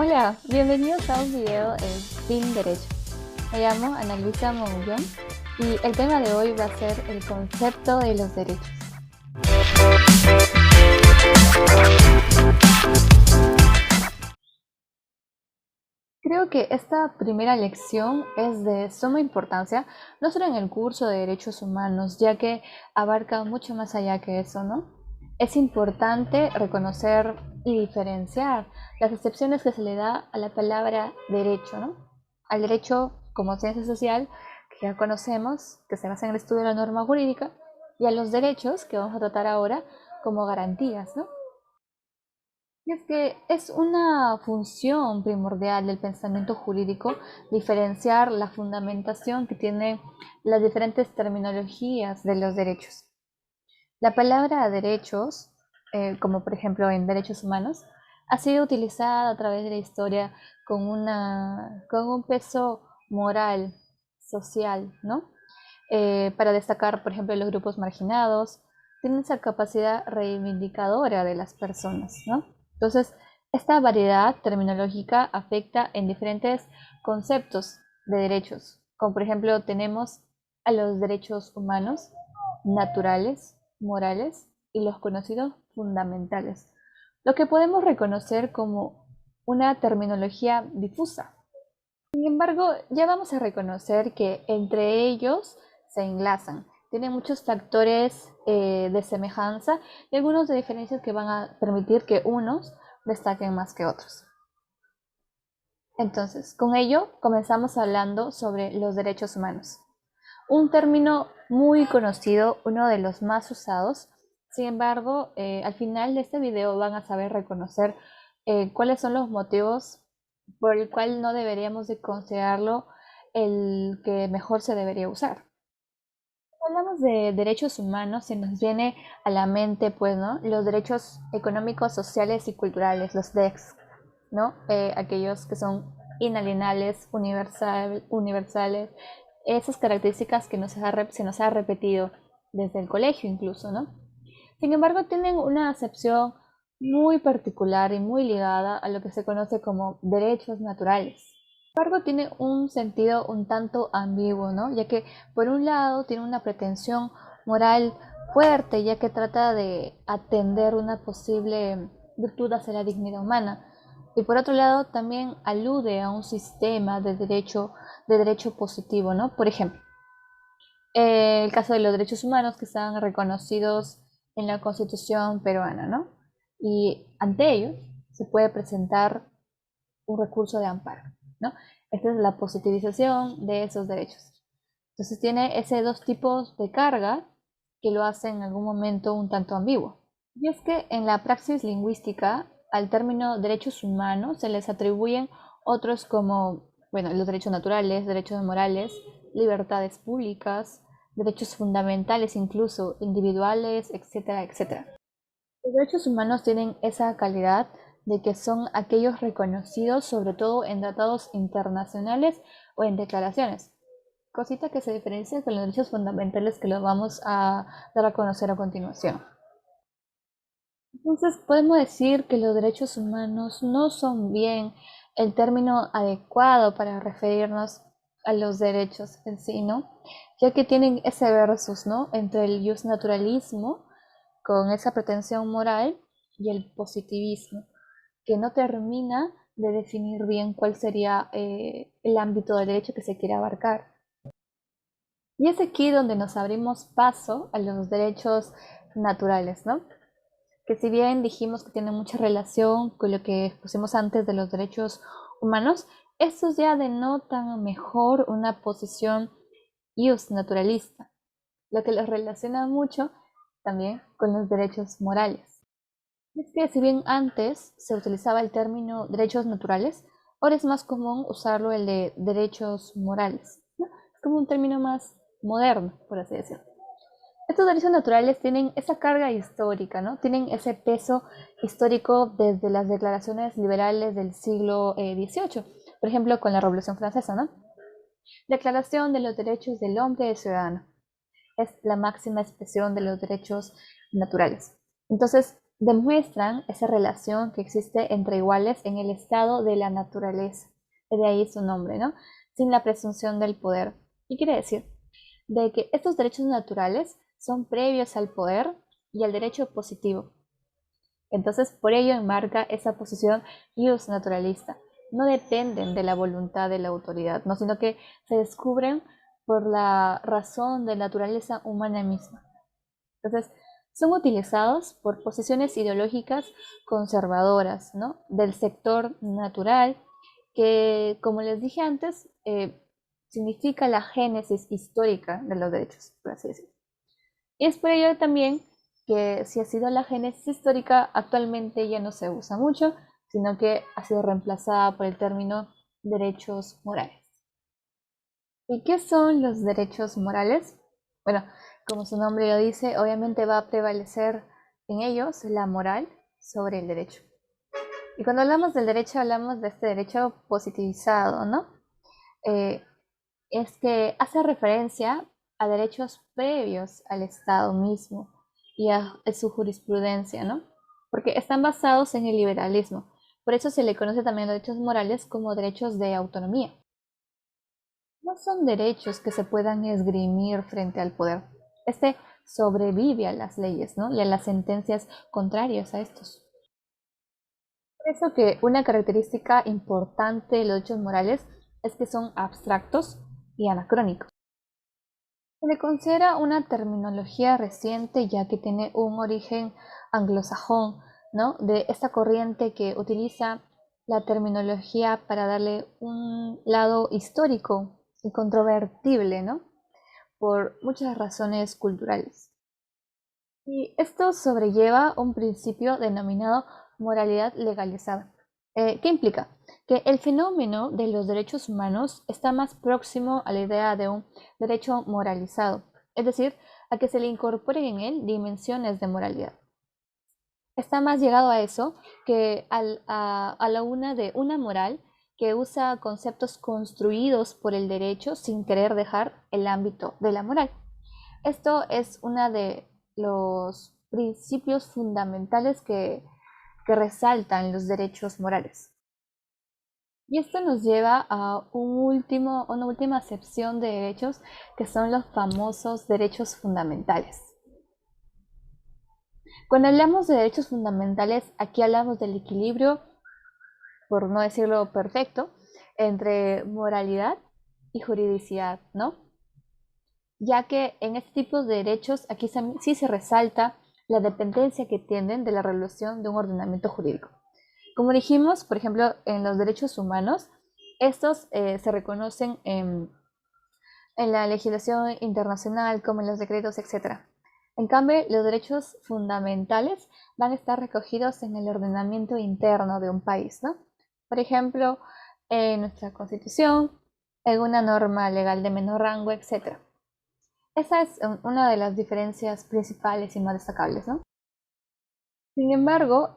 Hola, bienvenidos a un video Sin Derecho. Me llamo Ana Luisa Monguión y el tema de hoy va a ser el concepto de los derechos. Creo que esta primera lección es de suma importancia, no solo en el curso de Derechos Humanos, ya que abarca mucho más allá que eso, ¿no? Es importante reconocer y diferenciar las excepciones que se le da a la palabra derecho, ¿no? Al derecho como ciencia social, que ya conocemos, que se basa en el estudio de la norma jurídica, y a los derechos, que vamos a tratar ahora, como garantías, ¿no? Y es que es una función primordial del pensamiento jurídico diferenciar la fundamentación que tienen las diferentes terminologías de los derechos. La palabra derechos, como por ejemplo en derechos humanos, ha sido utilizada a través de la historia con un peso moral, social, ¿no? Para destacar, por ejemplo, los grupos marginados, tienen esa capacidad reivindicadora de las personas, ¿no? Entonces, esta variedad terminológica afecta en diferentes conceptos de derechos, como por ejemplo tenemos a los derechos humanos, naturales, morales y los conocidos fundamentales, lo que podemos reconocer como una terminología difusa. Sin embargo, ya vamos a reconocer que entre ellos se enlazan. Tienen muchos factores de semejanza y algunos de diferencias que van a permitir que unos destaquen más que otros. Entonces, con ello comenzamos hablando sobre los derechos humanos. Un término muy conocido, uno de los más usados. Sin embargo, al final de este video van a saber reconocer cuáles son los motivos por el cual no deberíamos de considerarlo el que mejor se debería usar. Cuando hablamos de derechos humanos, se nos viene a la mente, pues, ¿no? Los derechos económicos, sociales y culturales, los DEX, ¿no? Aquellos que son inalienables, universales, esas características que se nos ha repetido desde el colegio incluso, ¿no? Sin embargo, tienen una acepción muy particular y muy ligada a lo que se conoce como derechos naturales. Sin embargo, tiene un sentido un tanto ambiguo, ¿no? Ya que por un lado tiene una pretensión moral fuerte, ya que trata de atender una posible virtud hacia la dignidad humana. Y por otro lado también alude a un sistema de derecho positivo, ¿no? Por ejemplo, el caso de los derechos humanos que están reconocidos en la Constitución peruana, ¿no? Y ante ellos se puede presentar un recurso de amparo, ¿no? Esta es la positivización de esos derechos. Entonces tiene ese dos tipos de carga que lo hacen en algún momento un tanto ambiguo. Y es que en la praxis lingüística al término derechos humanos se les atribuyen otros como, bueno, los derechos naturales, derechos morales, libertades públicas, derechos fundamentales incluso, individuales, etcétera, etcétera. Los derechos humanos tienen esa calidad de que son aquellos reconocidos sobre todo en tratados internacionales o en declaraciones, cosita que se diferencia con los derechos fundamentales que los vamos a dar a conocer a continuación. Entonces podemos decir que los derechos humanos no son bien el término adecuado para referirnos a los derechos en sí, ¿no? Ya que tienen ese versus, ¿no? Entre el justnaturalismo con esa pretensión moral y el positivismo, que no termina de definir bien cuál sería el ámbito del derecho que se quiere abarcar. Y es aquí donde nos abrimos paso a los derechos naturales, ¿no? Que si bien dijimos que tienen mucha relación con lo que pusimos antes de los derechos humanos, estos ya denotan mejor una posición naturalista, lo que los relaciona mucho también con los derechos morales. Es que si bien antes se utilizaba el término derechos naturales, ahora es más común usarlo el de derechos morales, ¿no? Es como un término más moderno, por así decirlo. Estos derechos naturales tienen esa carga histórica, ¿no? Tienen ese peso histórico desde las declaraciones liberales del siglo XVIII, por ejemplo, con la Revolución Francesa, ¿no? Declaración de los Derechos del Hombre y del Ciudadano. Es la máxima expresión de los derechos naturales. Entonces, demuestran esa relación que existe entre iguales en el estado de la naturaleza. De ahí su nombre, ¿no? Sin la presunción del poder. ¿Qué quiere decir? De que estos derechos naturales son previos al poder y al derecho positivo. Entonces, por ello enmarca esa posición ius naturalista. No dependen de la voluntad de la autoridad, ¿no? Sino que se descubren por la razón de naturaleza humana misma. Entonces, son utilizados por posiciones ideológicas conservadoras, ¿no? Del sector natural, que, como les dije antes, significa la génesis histórica de los derechos, por así decirlo. Y es por ello también que si ha sido la génesis histórica, actualmente ya no se usa mucho, sino que ha sido reemplazada por el término derechos morales. ¿Y qué son los derechos morales? Bueno, como su nombre lo dice, obviamente va a prevalecer en ellos la moral sobre el derecho. Y cuando hablamos del derecho, hablamos de este derecho positivizado, ¿no? Es que hace referencia a derechos previos al Estado mismo y a su jurisprudencia, ¿no? Porque están basados en el liberalismo. Por eso se le conoce también a los derechos morales como derechos de autonomía. No son derechos que se puedan esgrimir frente al poder. Este sobrevive a las leyes, ¿no? Y a las sentencias contrarias a estos. Por eso que una característica importante de los derechos morales es que son abstractos y anacrónicos. Se le considera una terminología reciente ya que tiene un origen anglosajón, ¿no? De esta corriente que utiliza la terminología para darle un lado histórico y controvertible, ¿no? Por muchas razones culturales. Y esto sobrelleva un principio denominado moralidad legalizada. ¿Qué implica? Que el fenómeno de los derechos humanos está más próximo a la idea de un derecho moralizado, es decir, a que se le incorporen en él dimensiones de moralidad. Está más llegado a eso que a la una de una moral que usa conceptos construidos por el derecho sin querer dejar el ámbito de la moral. Esto es uno de los principios fundamentales que resaltan los derechos morales. Y esto nos lleva a una última acepción de derechos que son los famosos derechos fundamentales. Cuando hablamos de derechos fundamentales, aquí hablamos del equilibrio, por no decirlo perfecto, entre moralidad y juridicidad, ¿no? Ya que en este tipo de derechos aquí sí se resalta la dependencia que tienen de la regulación de un ordenamiento jurídico. Como dijimos, por ejemplo, en los derechos humanos, estos se reconocen en la legislación internacional, como en los decretos, etc. En cambio, los derechos fundamentales van a estar recogidos en el ordenamiento interno de un país, ¿no? Por ejemplo, en nuestra Constitución, en una norma legal de menor rango, etc. Esa es una de las diferencias principales y más destacables, ¿no? Sin embargo,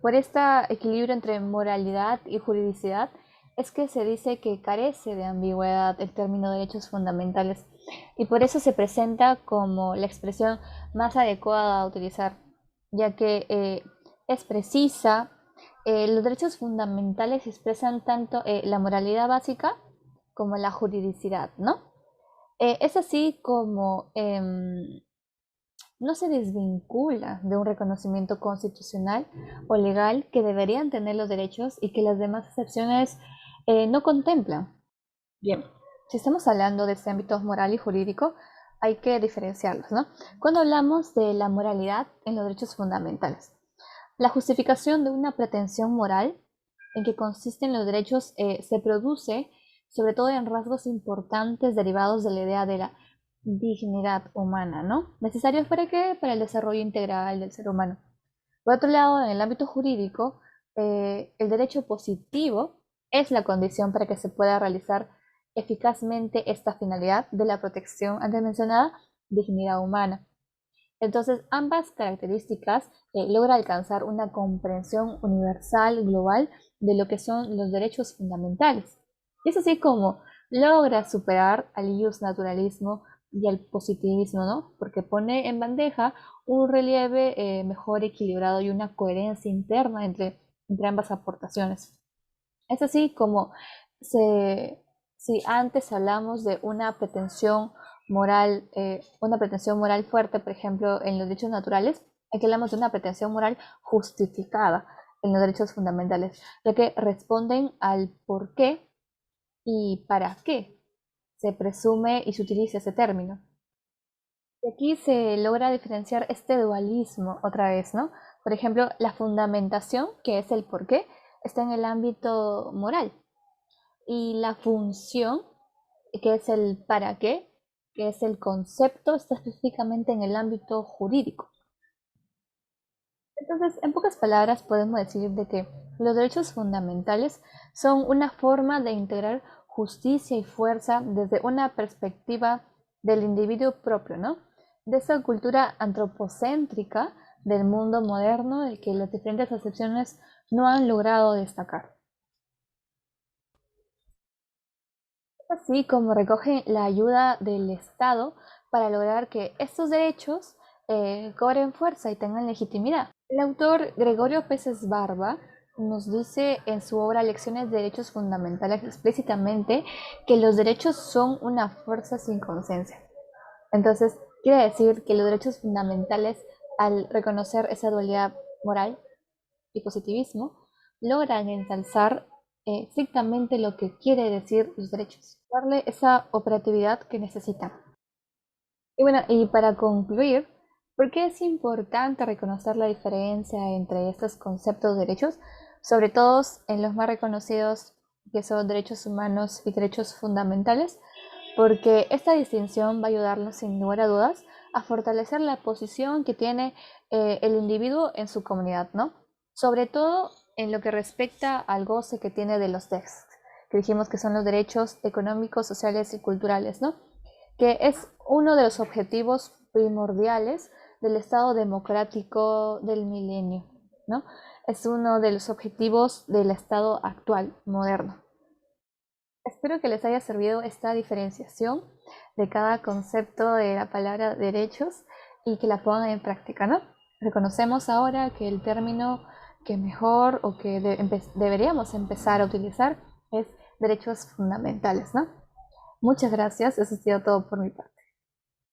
por este equilibrio entre moralidad y juridicidad, es que se dice que carece de ambigüedad el término derechos fundamentales y por eso se presenta como la expresión más adecuada a utilizar, ya que es precisa. Los derechos fundamentales expresan tanto la moralidad básica como la juridicidad, ¿no? Es así como no se desvincula de un reconocimiento constitucional o legal que deberían tener los derechos y que las demás excepciones no contemplan. Bien, si estamos hablando de este ámbito moral y jurídico, hay que diferenciarlos, ¿no? Cuando hablamos de la moralidad en los derechos fundamentales, la justificación de una pretensión moral en que consisten los derechos se produce sobre todo en rasgos importantes derivados de la idea de la dignidad humana, ¿no? ¿Necesarios para qué? Para el desarrollo integral del ser humano. Por otro lado, en el ámbito jurídico, el derecho positivo es la condición para que se pueda realizar eficazmente esta finalidad de la protección antes mencionada, dignidad humana. Entonces, ambas características logra alcanzar una comprensión universal, global, de lo que son los derechos fundamentales. Y es así como logra superar al ius naturalismo y el positivismo, ¿no? Porque pone en bandeja un relieve mejor equilibrado y una coherencia interna entre ambas aportaciones. Es así como si antes hablamos de una pretensión moral fuerte, por ejemplo, en los derechos naturales, aquí hablamos de una pretensión moral justificada en los derechos fundamentales, ya que responden al por qué y para qué se presume y se utiliza ese término. Y aquí se logra diferenciar este dualismo otra vez, ¿no? Por ejemplo, la fundamentación, que es el por qué, está en el ámbito moral. Y la función, que es el para qué, que es el concepto, está específicamente en el ámbito jurídico. Entonces, en pocas palabras, podemos decir de que los derechos fundamentales son una forma de integrar justicia y fuerza desde una perspectiva del individuo propio, ¿no? De esa cultura antropocéntrica del mundo moderno de que las diferentes acepciones no han logrado destacar. Así como recogen la ayuda del Estado para lograr que estos derechos cobren fuerza y tengan legitimidad. El autor Gregorio Peces Barba nos dice en su obra Lecciones de Derechos Fundamentales explícitamente que los derechos son una fuerza sin conciencia. Entonces, quiere decir que los derechos fundamentales, al reconocer esa dualidad moral y positivismo, logran ensalzar estrictamente lo que quiere decir los derechos, darle esa operatividad que necesitan. Y bueno, y para concluir, ¿por qué es importante reconocer la diferencia entre estos conceptos de derechos, sobre todo en los más reconocidos que son derechos humanos y derechos fundamentales? Porque esta distinción va a ayudarnos sin lugar a dudas a fortalecer la posición que tiene el individuo en su comunidad, ¿no? Sobre todo en lo que respecta al goce que tiene de los textos, que dijimos que son los derechos económicos, sociales y culturales, ¿no? Que es uno de los objetivos primordiales del Estado democrático del milenio, ¿no? Es uno de los objetivos del Estado actual, moderno. Espero que les haya servido esta diferenciación de cada concepto de la palabra derechos y que la pongan en práctica, ¿no? Reconocemos ahora que el término que mejor o que deberíamos empezar a utilizar es derechos fundamentales, ¿no? Muchas gracias, eso ha sido todo por mi parte.